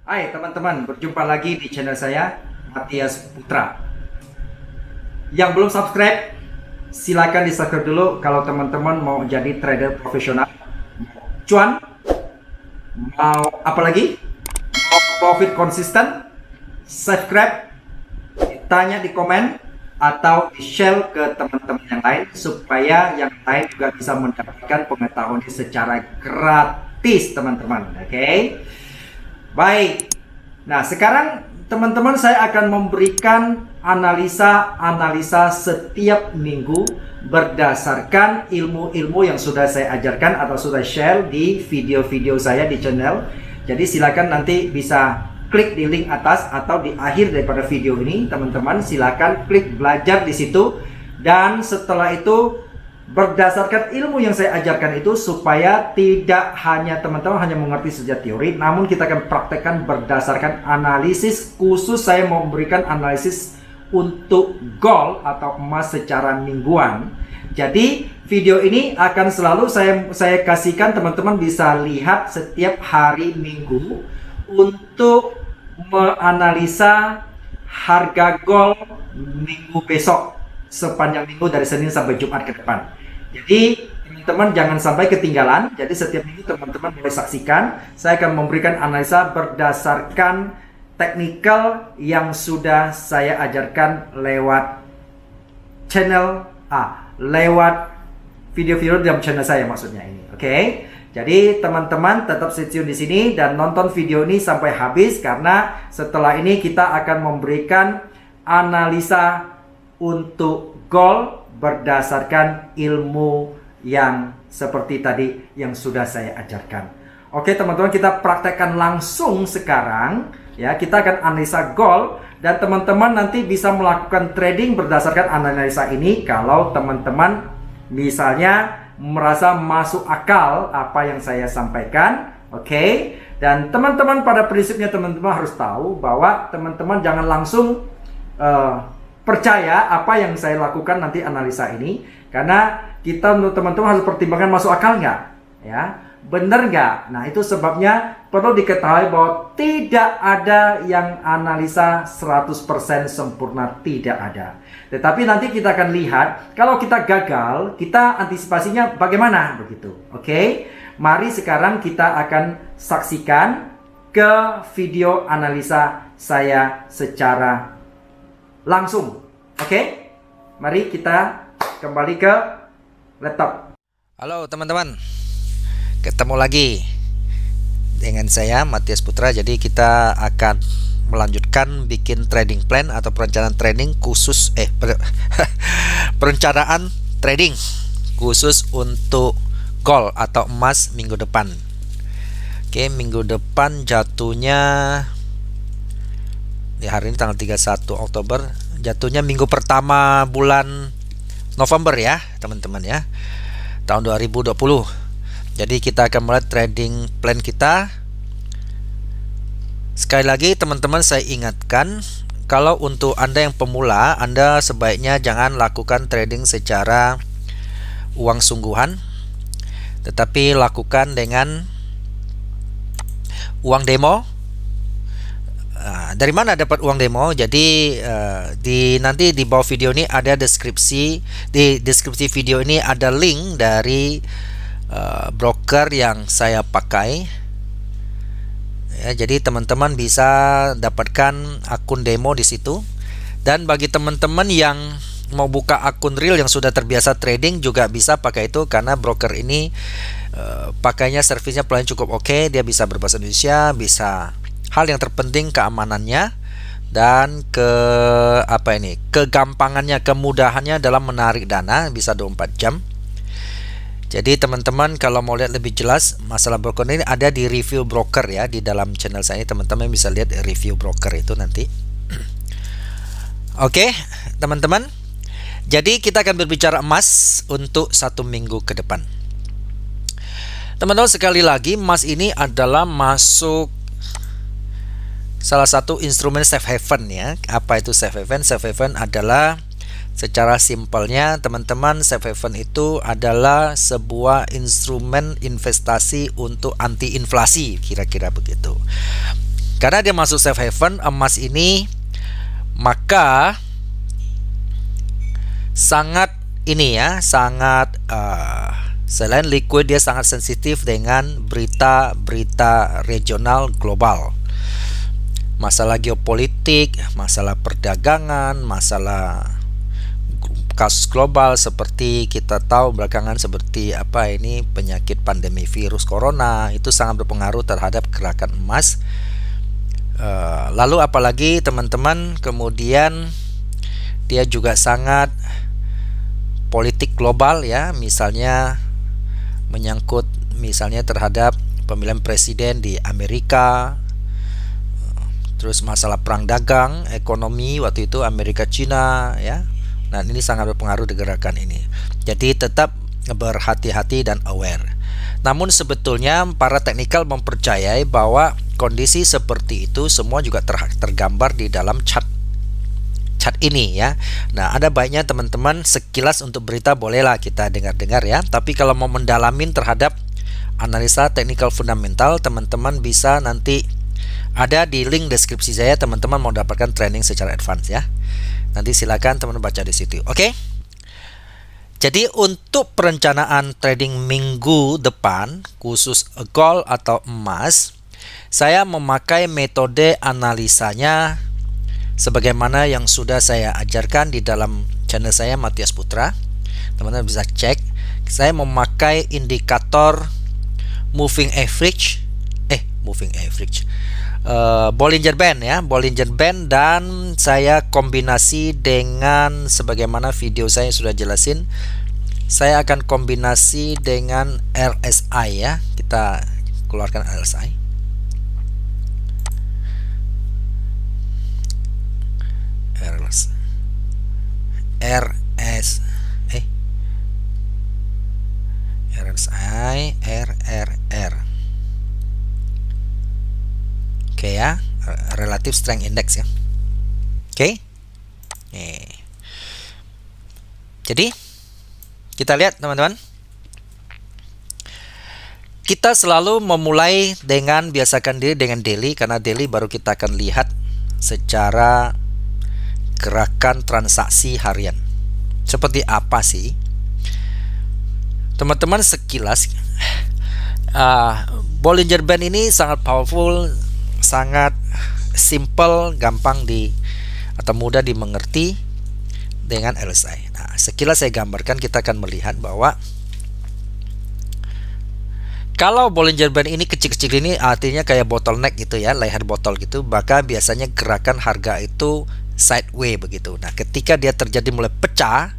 Hai teman-teman, berjumpa lagi di channel saya, Matias Putra. Yang belum subscribe, silakan di subscribe dulu kalau teman-teman mau jadi trader profesional. Cuan, mau apa lagi? Mau profit konsisten? Subscribe, tanya di komen, atau di share ke teman-teman yang lain supaya yang lain juga bisa mendapatkan pengetahuan secara gratis teman-teman. Oke? Baik. Nah, sekarang teman-teman saya akan memberikan analisa setiap minggu berdasarkan ilmu-ilmu yang sudah saya ajarkan atau sudah share di video-video saya di channel. Jadi silakan nanti bisa klik di link atas atau di akhir daripada video ini, teman-teman silakan klik belajar di situ. Dan setelah itu berdasarkan ilmu yang saya ajarkan itu, supaya tidak hanya teman-teman hanya mengerti saja teori, namun kita akan praktekkan berdasarkan analisis. Khusus saya mau memberikan analisis untuk gold atau emas secara mingguan. Jadi video ini akan selalu saya kasihkan, teman-teman bisa lihat setiap hari minggu untuk menganalisa harga gold minggu besok, sepanjang minggu dari Senin sampai Jumat ke depan. Jadi teman-teman jangan sampai ketinggalan. Jadi setiap minggu teman-teman boleh saksikan. Saya akan memberikan analisa berdasarkan teknikal yang sudah saya ajarkan lewat channel lewat video-video dalam channel saya maksudnya ini. Oke. Jadi teman-teman tetap stay tune di sini dan nonton video ini sampai habis, karena setelah ini kita akan memberikan analisa untuk gold berdasarkan ilmu yang seperti tadi yang sudah saya ajarkan. Oke teman-teman, kita praktekkan langsung sekarang ya. Kita akan analisa gold dan teman-teman nanti bisa melakukan trading berdasarkan analisa ini kalau teman-teman misalnya merasa masuk akal apa yang saya sampaikan. Oke. Dan teman-teman pada prinsipnya teman-teman harus tahu bahwa teman-teman jangan langsung percaya apa yang saya lakukan nanti analisa ini, karena kita untuk teman-teman harus pertimbangkan masuk akal nggak, ya, bener nggak. Nah itu sebabnya perlu diketahui bahwa tidak ada yang analisa 100% sempurna, tidak ada. Tetapi nanti kita akan lihat kalau kita gagal, kita antisipasinya bagaimana begitu. Oke, mari sekarang kita akan saksikan ke video analisa saya secara langsung. Oke, mari kita kembali ke laptop. Halo teman-teman, ketemu lagi dengan saya Matias Putra. Jadi kita akan melanjutkan bikin trading plan atau perencanaan trading khusus perencanaan trading khusus untuk gold atau emas minggu depan. Oke, minggu depan jatuhnya di hari ini tanggal 31 Oktober, jatuhnya minggu pertama bulan November ya teman-teman ya, tahun 2020. Jadi kita akan mulai trading plan kita. Sekali lagi teman-teman saya ingatkan, kalau untuk Anda yang pemula, Anda sebaiknya jangan lakukan trading secara uang sungguhan, tetapi lakukan dengan uang demo. Dari mana dapat uang demo? Jadi nanti di bawah video ini ada deskripsi. Di deskripsi video ini ada link dari broker yang saya pakai. Ya, jadi teman-teman bisa dapatkan akun demo di situ. Dan bagi teman-teman yang mau buka akun real yang sudah terbiasa trading juga bisa pakai itu, karena broker ini pakainya servisnya pelayanan cukup oke. Dia bisa berbahasa Indonesia, bisa. Hal yang terpenting keamanannya dan kegampangannya, kemudahannya dalam menarik dana, bisa 24 jam. Jadi teman-teman kalau mau lihat lebih jelas masalah broker ini ada di review broker ya, di dalam channel saya. Teman-teman bisa lihat review broker itu nanti. Oke teman-teman, jadi kita akan berbicara emas untuk 1 minggu ke depan. Teman-teman sekali lagi, emas ini adalah masuk salah satu instrumen safe haven ya. Apa itu safe haven? Safe haven adalah, secara simpelnya teman-teman, safe haven itu adalah sebuah instrumen investasi untuk anti inflasi, kira-kira begitu. Karena dia masuk safe haven emas ini, maka sangat ini ya, sangat selain liquid, dia sangat sensitif dengan berita-berita regional global. Masalah geopolitik, masalah perdagangan, masalah kasus global seperti kita tahu belakangan seperti apa ini penyakit pandemi virus corona itu sangat berpengaruh terhadap gerakan emas. Lalu apalagi teman-teman, kemudian dia juga sangat politik global ya, misalnya menyangkut misalnya terhadap pemilihan presiden di Amerika, terus masalah perang dagang, ekonomi waktu itu Amerika Cina ya. Nah, ini sangat berpengaruh di gerakan ini. Jadi tetap berhati-hati dan aware. Namun sebetulnya para teknikal mempercayai bahwa kondisi seperti itu semua juga tergambar di dalam chart ini ya. Nah, ada baiknya teman-teman sekilas untuk berita bolehlah kita dengar-dengar ya. Tapi kalau mau mendalamin terhadap analisa teknikal fundamental, teman-teman bisa nanti ada di link deskripsi saya, teman-teman mau dapatkan training secara advance ya. Nanti silakan teman-teman baca di situ. Oke. Jadi untuk perencanaan trading minggu depan khusus gold atau emas, saya memakai metode analisanya sebagaimana yang sudah saya ajarkan di dalam channel saya Matias Putra. Teman-teman bisa cek. Saya memakai indikator moving average, Bollinger Band ya, Bollinger Band, dan saya kombinasi dengan sebagaimana video saya sudah jelasin, saya akan kombinasi dengan RSI ya. Kita keluarkan RSI. RRR. Oke ya, Relative Strength Index ya. Oke. Jadi kita lihat teman-teman, kita selalu memulai dengan biasakan diri dengan daily, karena daily baru kita akan lihat secara gerakan transaksi harian. Seperti apa sih teman-teman sekilas? Bollinger Band ini sangat powerful, sangat simple, gampang atau mudah dimengerti dengan RSI. Nah, sekilas saya gambarkan, kita akan melihat bahwa kalau Bollinger Band ini kecil-kecil ini artinya kayak bottleneck gitu ya, leher botol gitu, maka biasanya gerakan harga itu sideways begitu. Nah, ketika dia terjadi mulai pecah,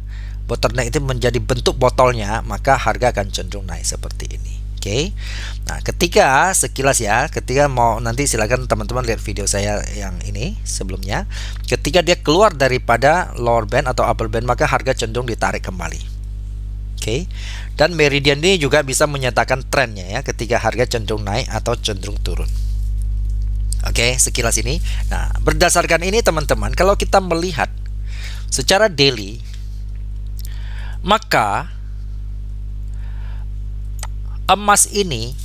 bottleneck itu menjadi bentuk botolnya, maka harga akan cenderung naik seperti ini. Oke. Nah, ketika sekilas ya, ketika mau nanti silakan teman-teman lihat video saya yang ini sebelumnya. Ketika dia keluar daripada lower band atau upper band, maka harga cenderung ditarik kembali. Oke. Dan meridian ini juga bisa menyatakan trennya ya, ketika harga cenderung naik atau cenderung turun. Oke, sekilas ini. Nah, berdasarkan ini teman-teman, kalau kita melihat secara daily, maka emas ini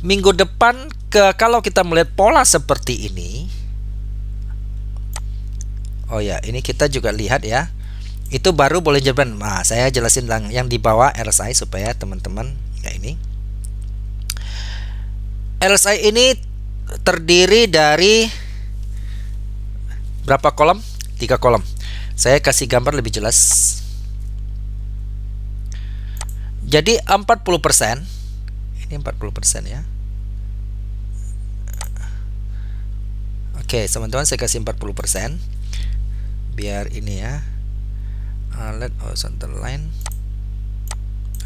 minggu depan kalau kita melihat pola seperti ini, oh ya, ini kita juga lihat ya, itu baru Bollinger Band. Nah, saya jelasin yang di bawah RSI supaya teman-teman ya, ini RSI ini terdiri dari berapa kolom? 3 kolom. Saya kasih gambar lebih jelas. Jadi 40%, ini 40% ya. Oke, teman-teman, saya kasih 40%. Biar ini ya. Let horizontal line.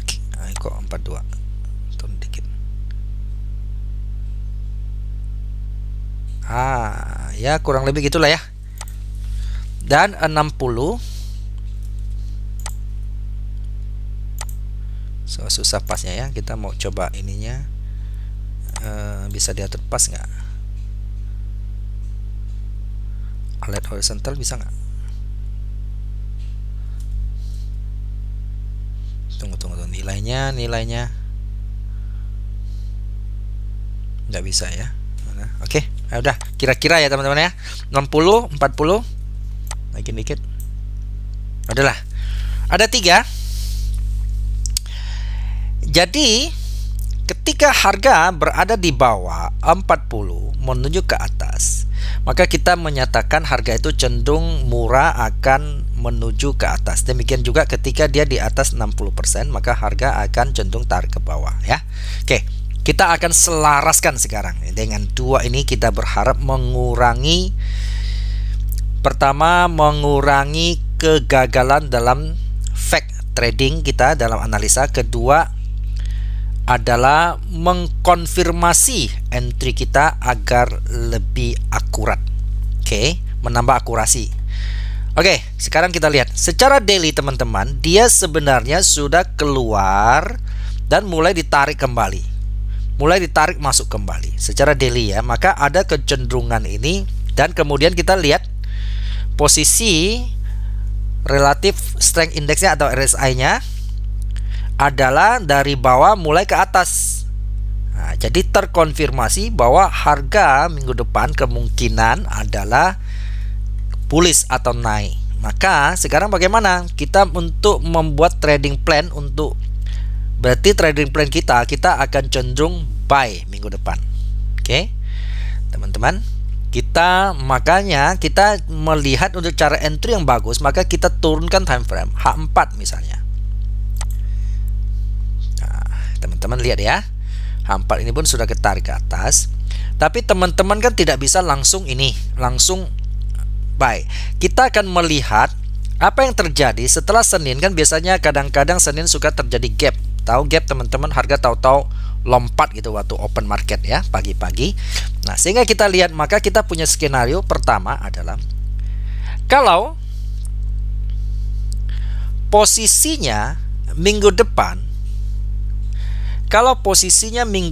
Oke, kok 42. Turun dikit. Ya kurang lebih gitulah ya. Dan 60. Susah pasnya ya, kita mau coba ininya, bisa diatur pas nggak? Align horizontal bisa nggak? Tunggu nilainya nggak bisa ya. Oke, Udah kira-kira ya teman-teman ya. 60, 40. Naikin dikit. Adalah. Ada 3. Jadi ketika harga berada di bawah 40 menuju ke atas, maka kita menyatakan harga itu cenderung murah akan menuju ke atas. Demikian juga ketika dia di atas 60%, maka harga akan cenderung tarik ke bawah ya. Oke, kita akan selaraskan sekarang dengan 2 ini. Kita berharap mengurangi, pertama, mengurangi kegagalan dalam fake trading kita dalam analisa. Kedua adalah mengkonfirmasi entry kita agar lebih akurat. Oke, menambah akurasi. Oke, sekarang kita lihat secara daily teman-teman, dia sebenarnya sudah keluar dan mulai ditarik kembali. Mulai ditarik masuk kembali secara daily ya. Maka ada kecenderungan ini, dan kemudian kita lihat posisi relative strength index-nya atau RSI-nya adalah dari bawah mulai ke atas. Nah, jadi terkonfirmasi bahwa harga minggu depan kemungkinan adalah bullish atau naik. Maka sekarang bagaimana kita untuk membuat trading plan untuk, berarti trading plan kita akan cenderung buy minggu depan. Oke, teman-teman, makanya kita melihat untuk cara entry yang bagus, maka kita turunkan time frame H4 misalnya. Teman-teman lihat ya, H4 ini pun sudah ketarik ke atas. Tapi teman-teman kan tidak bisa langsung buy. Kita akan melihat apa yang terjadi setelah Senin. Kan biasanya kadang-kadang Senin suka terjadi gap. Tahu gap teman-teman, harga tahu-tahu lompat gitu waktu open market ya, pagi-pagi. Nah, sehingga kita lihat, maka kita punya skenario pertama adalah kalau posisinya minggu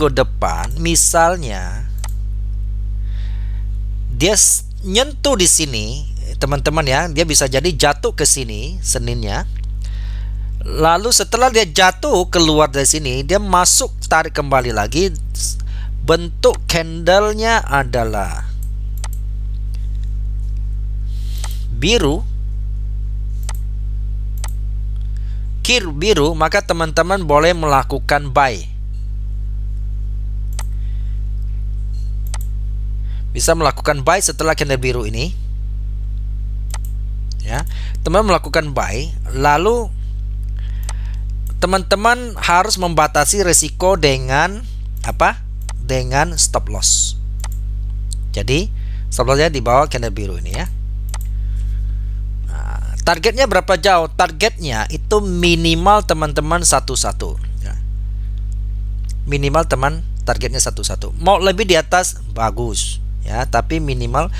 depan, misalnya dia nyentuh di sini, teman-teman ya, dia bisa jadi jatuh ke sini Seninnya. Lalu setelah dia jatuh keluar dari sini, dia masuk tarik kembali lagi. Bentuk candlenya adalah biru, maka teman-teman boleh melakukan buy. Bisa melakukan buy setelah candle biru ini. Ya, teman melakukan buy, lalu teman-teman harus membatasi risiko dengan apa? Dengan stop loss. Jadi stop lossnya di bawah candle biru ini ya. Nah, targetnya berapa jauh? Targetnya itu minimal teman-teman 11 ya. Minimal targetnya 11. Mau lebih di atas bagus ya, tapi minimal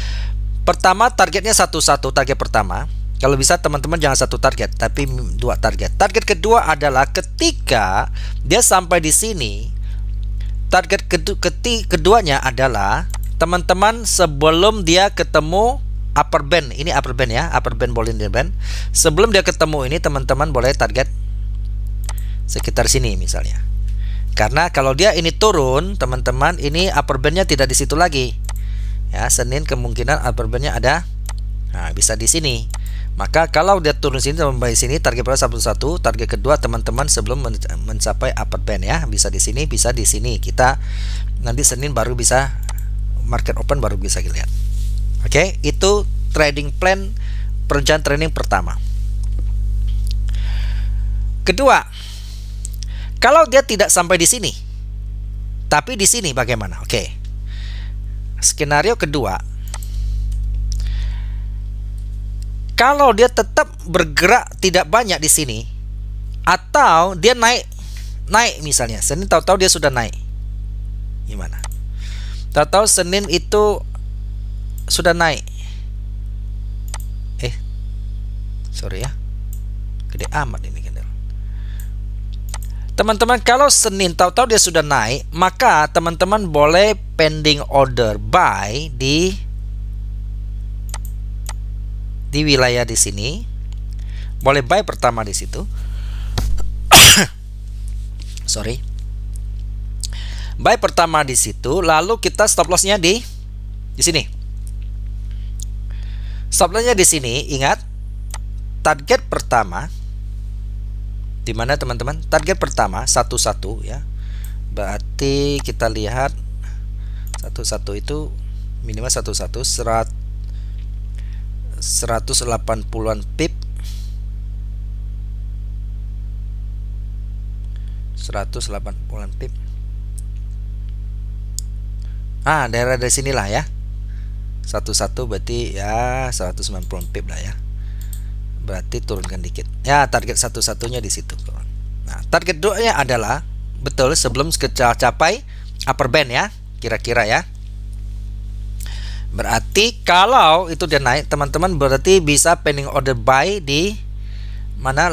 pertama targetnya 11, target pertama. Kalau bisa teman-teman jangan 1 target, tapi 2 target. Target kedua adalah ketika dia sampai di sini. Target keduanya adalah teman-teman sebelum dia ketemu upper band. Ini upper band ya, upper band Bollinger Band. Sebelum dia ketemu ini, teman-teman boleh target sekitar sini misalnya. Karena kalau dia ini turun, teman-teman, ini upper bandnya tidak di situ lagi. Ya, Senin kemungkinan upper bandnya ada. Nah, bisa di sini. Maka kalau dia turun sini, teman-teman di sini target pertama 11, target kedua teman-teman sebelum mencapai upper band ya, bisa di sini, bisa di sini. Kita nanti Senin baru bisa market open baru bisa lihat. Oke, itu trading plan perencanaan trading pertama. Kedua, kalau dia tidak sampai di sini, tapi di sini bagaimana? Oke. Skenario kedua, kalau dia tetap bergerak tidak banyak di sini, atau dia naik misalnya Senin, tahu-tahu dia sudah naik, gimana? Tahu-tahu Senin itu sudah naik, sorry ya, gede amat ini kan. Teman-teman, kalau Senin tahu-tahu dia sudah naik, maka teman-teman boleh pending order buy di wilayah di sini. Boleh buy pertama di situ. Sorry. Buy pertama di situ, lalu kita stop lossnya di Di sini. Stop lossnya di sini, ingat target pertama di mana teman-teman? Target pertama 11 ya. Berarti kita lihat 11 itu minimal 180-an pip. 180-an pip. Daerah dari sinilah ya. 11 berarti ya 190 pip lah ya. Berarti turunkan dikit. Ya, target satu-satunya di situ. Nah, target 2-nya adalah betul sebelum capai upper band ya, kira-kira ya. Berarti kalau itu dia naik, teman-teman berarti bisa pending order buy di mana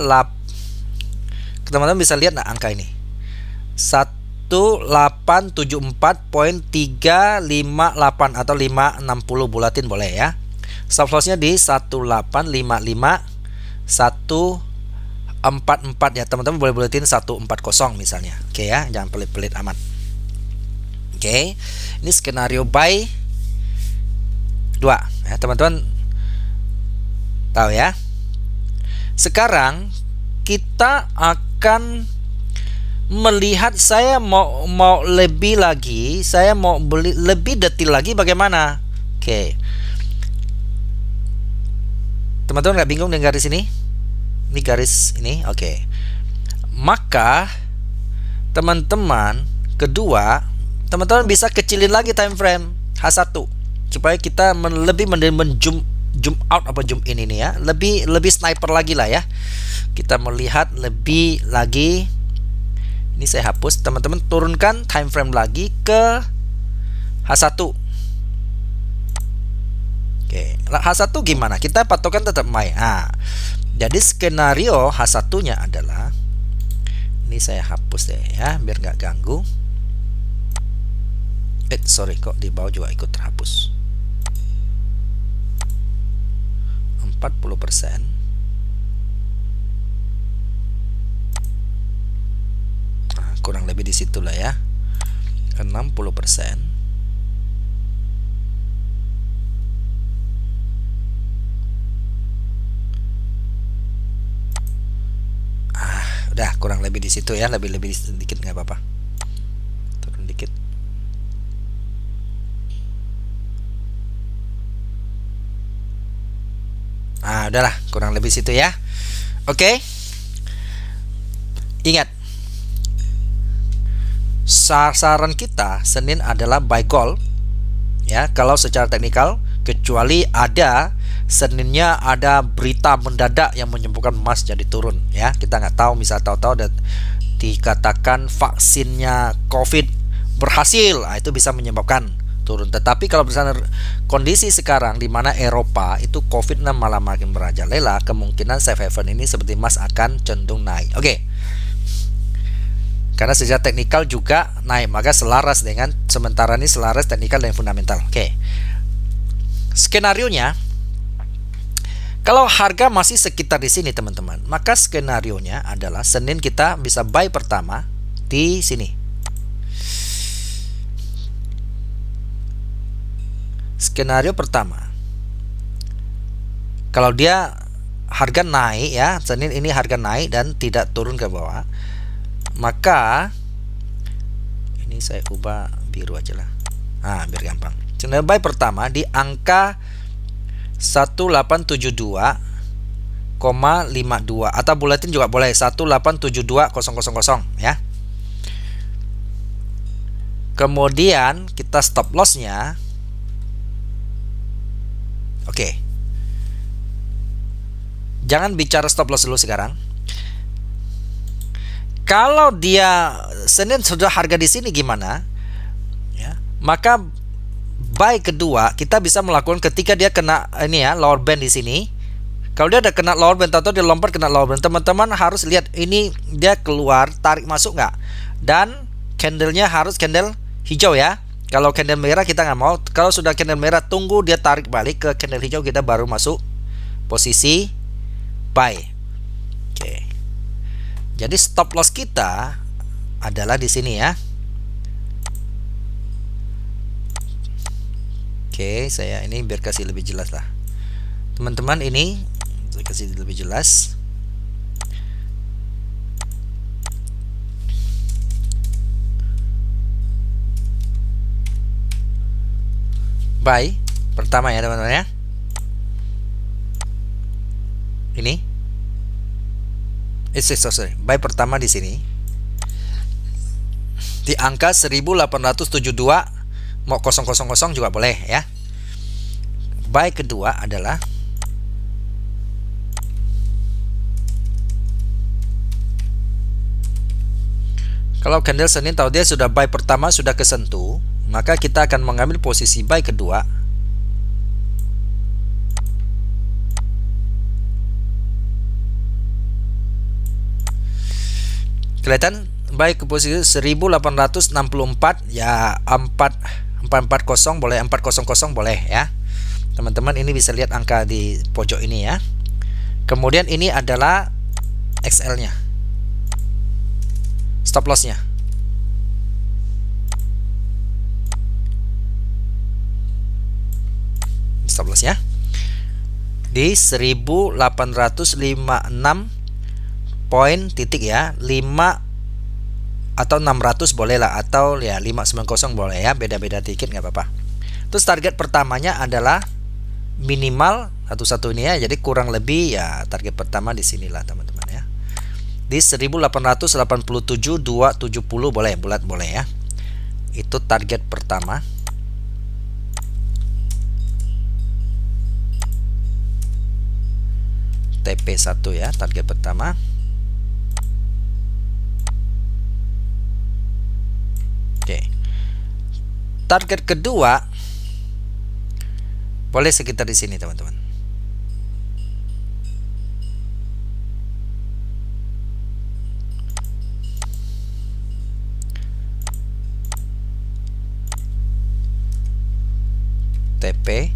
teman-teman bisa lihat angka ini. 1874.358 atau 560 bulatin boleh ya. Stop lossnya di 1855 144 ya, teman-teman boleh bulatin 140 misalnya. Oke ya, jangan pelit-pelit amat. Oke. Ini skenario buy 2 ya, teman-teman tahu ya. Sekarang kita akan melihat, saya mau lebih lagi, saya mau beli lebih detail lagi bagaimana. Oke. Teman-teman nggak bingung dengan garis ini? Ini garis ini, oke. Maka teman-teman kedua, teman-teman bisa kecilin lagi time frame H1 supaya kita lebih jump out apa jump in ini ya, lebih sniper lagi lah ya. Kita melihat lebih lagi. Ini saya hapus, teman-teman turunkan time frame lagi ke H1. Oke, H1 gimana? Kita patokan tetap MAI. Jadi skenario H1-nya adalah, ini saya hapus deh ya, biar nggak ganggu. Sorry, kok di bawah juga ikut terhapus. 40%. Kurang lebih di situlah ya. 60%. Udah kurang lebih di situ ya, lebih sedikit nggak apa-apa. Turun dikit. Udahlah, kurang lebih situ ya. Oke. Ingat, sasaran kita Senin adalah buy call ya, kalau secara teknikal, kecuali ada Seninnya ada berita mendadak yang menyebabkan emas jadi turun ya. Kita nggak tahu, misal tahu-tahu dikatakan vaksinnya COVID berhasil, itu bisa menyebabkan turun. Tetapi kalau bersama kondisi sekarang di mana Eropa itu COVID malah makin merajalela, kemungkinan safe haven ini seperti emas akan cenderung naik. Oke. Karena secara teknikal juga naik, maka selaras dengan sementara ini selaras teknikal dan fundamental. Oke. Skenarionya, kalau harga masih sekitar di sini teman-teman, maka skenarionya adalah Senin kita bisa buy pertama di sini. Skenario pertama, kalau dia harga naik ya, Senin ini harga naik dan tidak turun ke bawah, maka ini saya ubah biru aja lah, biar gampang. Skenario buy pertama di angka 1872,52 atau buletin juga boleh 1872000 ya. Kemudian kita stop lossnya. Oke. Jangan bicara stop loss dulu sekarang. Kalau dia Senin sudah harga di sini gimana? Ya, maka buy kedua kita bisa melakukan ketika dia kena ini ya, lower band di sini. Kalau dia ada kena lower band atau dia lompat kena lower band, teman-teman harus lihat ini dia keluar, tarik masuk nggak, dan candlenya harus candle hijau ya. Kalau candle merah kita nggak mau. Kalau sudah candle merah, tunggu dia tarik balik ke candle hijau, kita baru masuk posisi buy. Oke. Jadi stop loss kita adalah di sini ya. Oke, saya ini biar kasih lebih jelas lah teman-teman. Ini saya kasih lebih jelas. Buy pertama ya teman-teman ya. Ini sorry, buy pertama di sini di angka 1872, mau 000 juga boleh ya. Buy kedua adalah kalau candle Senin tahu dia sudah buy pertama sudah kesentuh, maka kita akan mengambil posisi buy kedua kelihatan buy ke posisi 1864 ya, 440 boleh, 400 boleh ya teman-teman. Ini bisa lihat angka di pojok ini ya. Kemudian ini adalah XL nya, stop loss nya. Stop loss ya di 1856 poin titik ya, 5 atau 600 boleh lah, atau ya 590 boleh ya, beda-beda dikit nggak apa-apa. Terus target pertamanya adalah minimal satu-satu ini ya, jadi kurang lebih ya target pertama di sinilah teman-teman ya, di 1887 270 boleh, bulat boleh ya, itu target pertama. TP1 ya, target pertama. Oke. Target kedua boleh sekitar di sini teman-teman. TP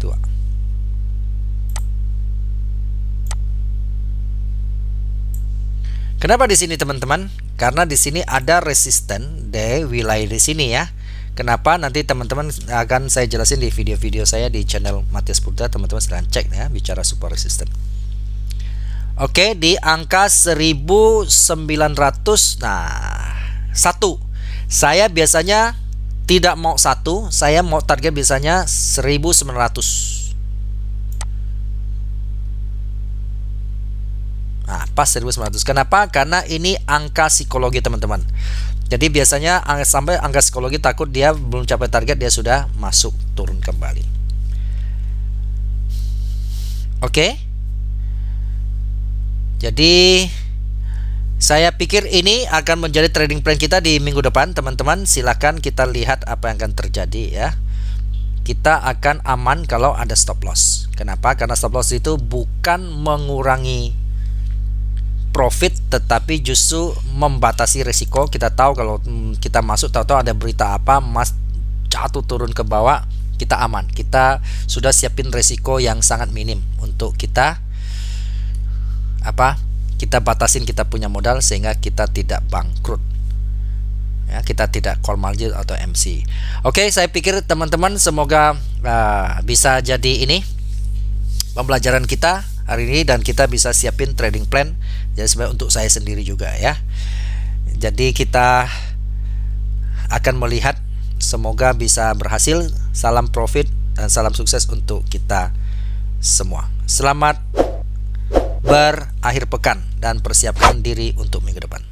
2. Kenapa di sini teman-teman? Karena di sini ada resisten di wilayah di sini ya. Kenapa? Nanti teman-teman akan saya jelasin di video-video saya di channel Matias Putra. Teman-teman silahkan cek ya, bicara support resisten. Oke, di angka 1900. Nah, 1. Saya biasanya tidak mau 1, saya mau target biasanya 1900. Nah, pas 1900. Kenapa? Karena ini angka psikologi teman-teman. Jadi biasanya sampai angka psikologi takut dia belum capai target, dia sudah masuk turun kembali. Oke. Jadi saya pikir ini akan menjadi trading plan kita di minggu depan teman-teman. Silakan kita lihat apa yang akan terjadi ya. Kita akan aman kalau ada stop loss. Kenapa? Karena stop loss itu bukan mengurangi profit, tetapi justru membatasi risiko. Kita tahu kalau kita masuk tahu-tahu ada berita apa, mas jatuh turun ke bawah, kita aman. Kita sudah siapin risiko yang sangat minim untuk kita kita batasin kita punya modal sehingga kita tidak bangkrut. Ya, kita tidak call margin atau MC. Oke, saya pikir teman-teman semoga bisa jadi ini pembelajaran kita hari ini dan kita bisa siapin trading plan. Jadi sebenarnya untuk saya sendiri juga ya. Jadi kita akan melihat, semoga bisa berhasil. Salam profit dan salam sukses untuk kita semua. Selamat berakhir pekan dan persiapkan diri untuk minggu depan.